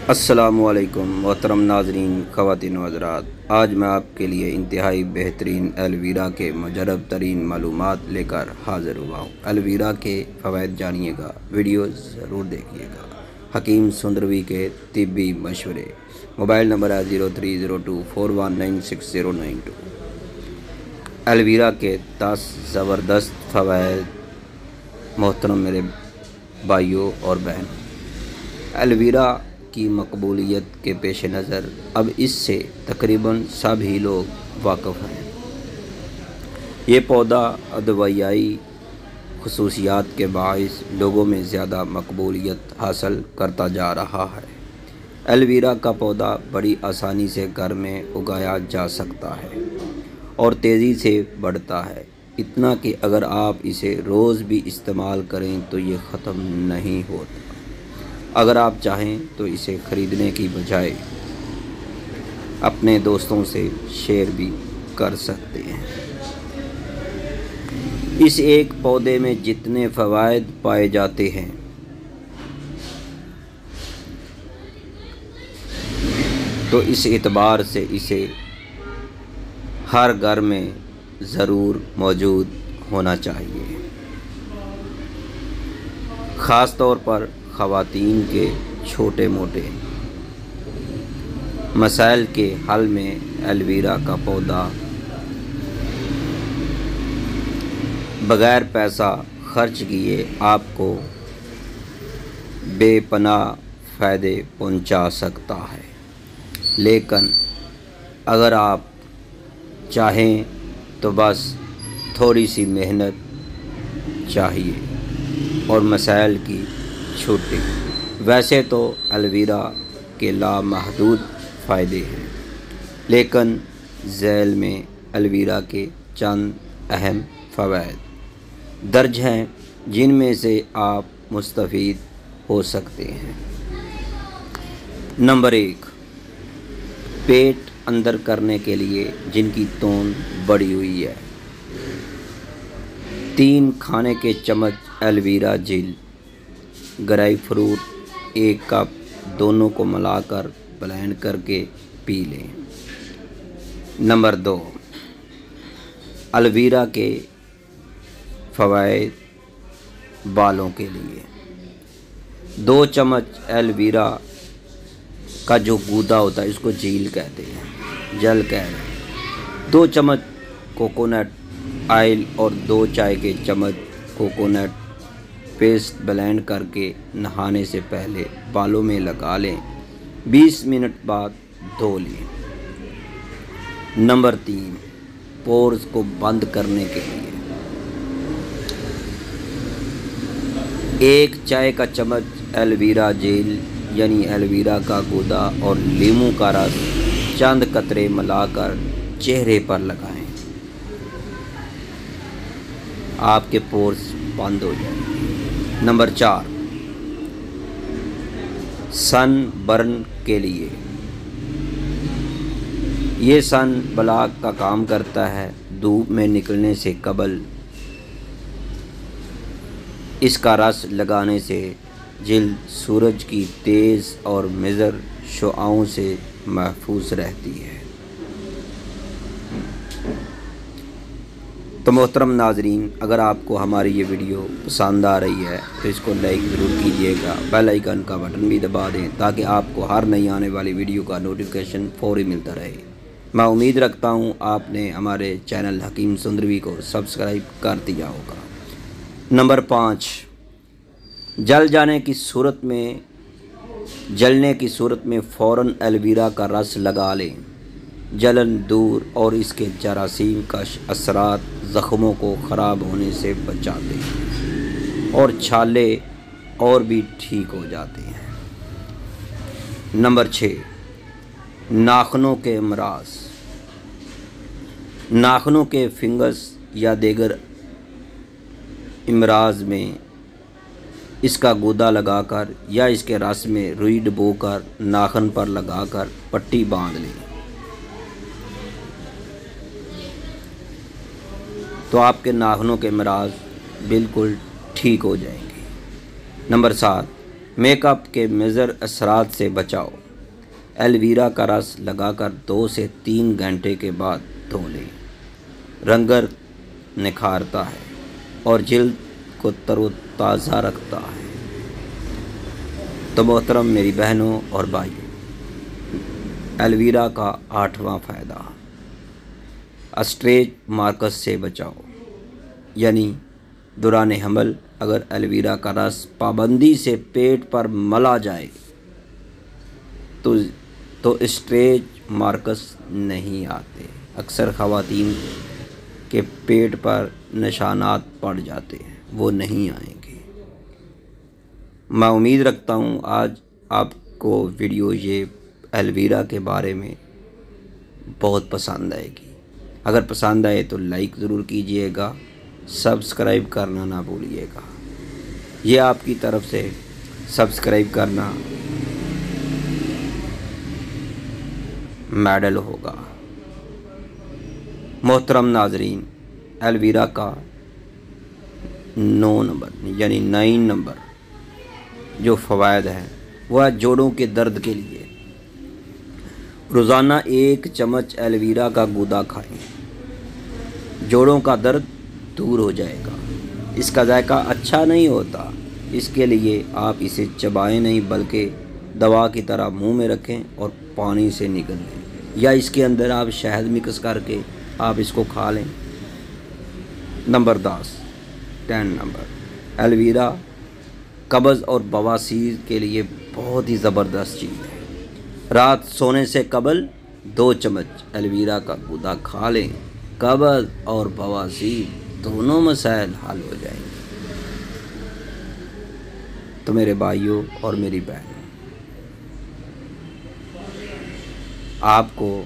अस्सलामुअलैकुम मोहतरम नाज़रीन, ख़वातीन व हज़रात। आज मैं आपके लिए इंतहाई बेहतरीन एलोवेरा के मुजरब तरीन मालूमात लेकर हाज़िर हुआ हूँ। एलोवेरा के फ़वाइद जानिएगा, वीडियो ज़रूर देखिएगा। हकीम सुंदरवी के तिब्बी मशवरे। मोबाइल नंबर है 030241969092। एलोवेरा के 10 ज़बरदस्त फ़वाइद। मोहतरम मेरे भाइयों और बहनों, एलोवेरा की मकबूलियत के पेश नज़र अब इससे तकरीबन सभी लोग वाक़िफ़ हैं। ये पौधा अदवियाई खुसूसियात के बाइस लोगों में ज़्यादा मकबूलियत हासिल करता जा रहा है। एलोवेरा का पौधा बड़ी आसानी से घर में उगाया जा सकता है और तेज़ी से बढ़ता है, इतना कि अगर आप इसे रोज़ भी इस्तेमाल करें तो ये ख़त्म नहीं होता। अगर आप चाहें तो इसे ख़रीदने की बजाय अपने दोस्तों से शेयर भी कर सकते हैं। इस एक पौधे में जितने फ़वाइद पाए जाते हैं, तो इस एतबार से इसे हर घर में ज़रूर मौजूद होना चाहिए। ख़ास तौर पर ख़वातीन के छोटे मोटे मसाइल के हल में एलोवेरा का पौधा बग़ैर पैसा खर्च किए आपको बेपनाह फ़ायदे पहुंचा सकता है। लेकिन अगर आप चाहें तो बस थोड़ी सी मेहनत चाहिए और मसाइल की छुट्टी। वैसे तो एलोवेरा के लामहदूद फ़ायदे हैं, लेकिन झैल में एलोवेरा के चंद अहम फ़वाइद दर्ज हैं जिनमें से आप मुस्तफ़ीद हो सकते हैं। नंबर 1, पेट अंदर करने के लिए जिनकी तोंद बढ़ी हुई है। 3 खाने के चम्मच aloe vera gel, grep fruit 1 cup, दोनों को मिलाकर ब्लेंड करके पी लें। नंबर 2, एलोवेरा के फ़वाइद बालों के लिए। 2 चम्मच एलोवेरा का जो गूदा होता है, इसको जेल कहते हैं, जल कह रहे हैं। 2 चम्मच कोकोनट ऑयल और 2 चाय के चम्मच कोकोनट पेस्ट ब्लेंड करके नहाने से पहले बालों में लगा लें। 20 मिनट बाद धो लें। नंबर 3, पोर्स को बंद करने के लिए 1 चाय का चम्मच एलोवेरा जेल यानी एलोवेरा का गूदा और नींबू का रस चंद कतरे मिलाकर चेहरे पर लगाएं। आपके पोर्स बंद हो जाएंगे। नंबर 4, सन बर्न के लिए। ये सन ब्लॉक का काम करता है। धूप में निकलने से कबल इसका रस लगाने से जिल्द सूरज की तेज़ और मुज़र शुआओं से महफूज रहती है। तो मोहतरम नाज़रीन, अगर आपको हमारी ये वीडियो पसंद आ रही है तो इसको लाइक ज़रूर कीजिएगा। बेल आइकन का बटन भी दबा दें ताकि आपको हर नई आने वाली वीडियो का नोटिफिकेशन फ़ौरी मिलता रहे। मैं उम्मीद रखता हूँ आपने हमारे चैनल हकीम सुंदरवी को सब्सक्राइब कर दिया होगा। नंबर 5, जलने की सूरत में फ़ौरन एलोवेरा का रस लगा लें। जलन दूर और इसके जरासीम का असरात ज़ख्मों को ख़राब होने से बचाते हैं और छाले और भी ठीक हो जाते हैं। नंबर 6, नाखूनों के अमराज। नाखूनों के फंगस या दीगर अमराज में इसका गूदा लगाकर या इसके रस में रुई डुबोकर नाखून पर लगाकर पट्टी बांध लें तो आपके नाखूनों के अमराज बिल्कुल ठीक हो जाएंगे। नंबर 7, मेकअप के मुज़र असरात से बचाओ। एलोवेरा का रस लगाकर 2 से 3 घंटे के बाद धो लें। रंगत निखारता है और जिल्द को तरोताज़ा रखता है। तो मोहतरम मेरी बहनों और भाइयों, एलोवेरा का 8वां फ़ायदा, स्ट्रेच मार्क्स से बचाओ। यानी दौरान हमल अगर एलोवेरा का रस पाबंदी से पेट पर मला जाए तो स्ट्रेच मार्क्स नहीं आते। अक्सर ख़वातीन के पेट पर निशानात पड़ जाते हैं, वो नहीं आएंगे। मैं उम्मीद रखता हूँ आज आपको वीडियो ये एलोवेरा के बारे में बहुत पसंद आएगी। अगर पसंद आए तो लाइक ज़रूर कीजिएगा, सब्सक्राइब करना ना भूलिएगा। ये आपकी तरफ से सब्सक्राइब करना मेडल होगा। मोहतरम नाजरीन, एलोवेरा का 9 नंबर जो फ़वायद है वह जोड़ों के दर्द के लिए रोज़ाना 1 चम्मच एलोवेरा का गूदा खाएं। जोड़ों का दर्द दूर हो जाएगा। इसका जायका अच्छा नहीं होता, इसके लिए आप इसे चबाएं नहीं बल्कि दवा की तरह मुंह में रखें और पानी से निगल लें, या इसके अंदर आप शहद मिक्स करके आप इसको खा लें। नंबर 10 एलोवेरा कब्ज़ और बवासीर के लिए बहुत ही ज़बरदस्त चीज़ है। रात सोने से कबल 2 चम्मच एलोवेरा का गूदा खा लें। कब्ज़ और बवासीर दोनों मसाइल हल हो जाएंगे। तो मेरे भाइयों और मेरी बहनों, आपको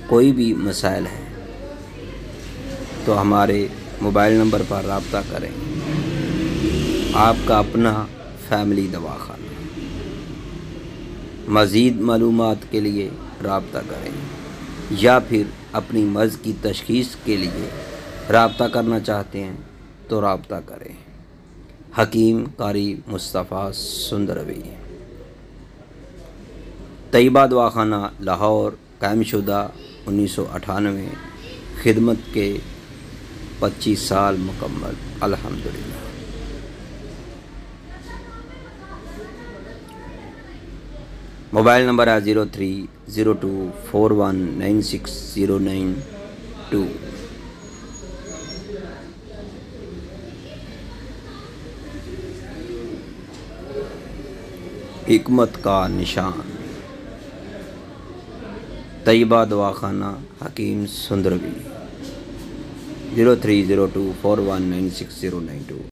कोई भी मसाइल है तो हमारे मोबाइल नंबर पर रब्ता करें। आपका अपना फैमिली दवाखाना। मज़ीद मालूमात के लिए रब्ता करें, या फिर अपनी मर्ज़ की तशख़ीस के लिए रब्ता करना चाहते हैं तो रब्ता करें। हकीम कारी मुस्तफ़ा सुंदरवी, तैयबा दवाखाना लाहौर, कायमशुदा 1998, खिदमत के 25 साल मुकम्मल अल्हम्दुलिल्लाह। मोबाइल नंबर है 030241960992। हिकमत का निशान, तैयबा दवाखाना हकीम सुंदरवी, 030241960992।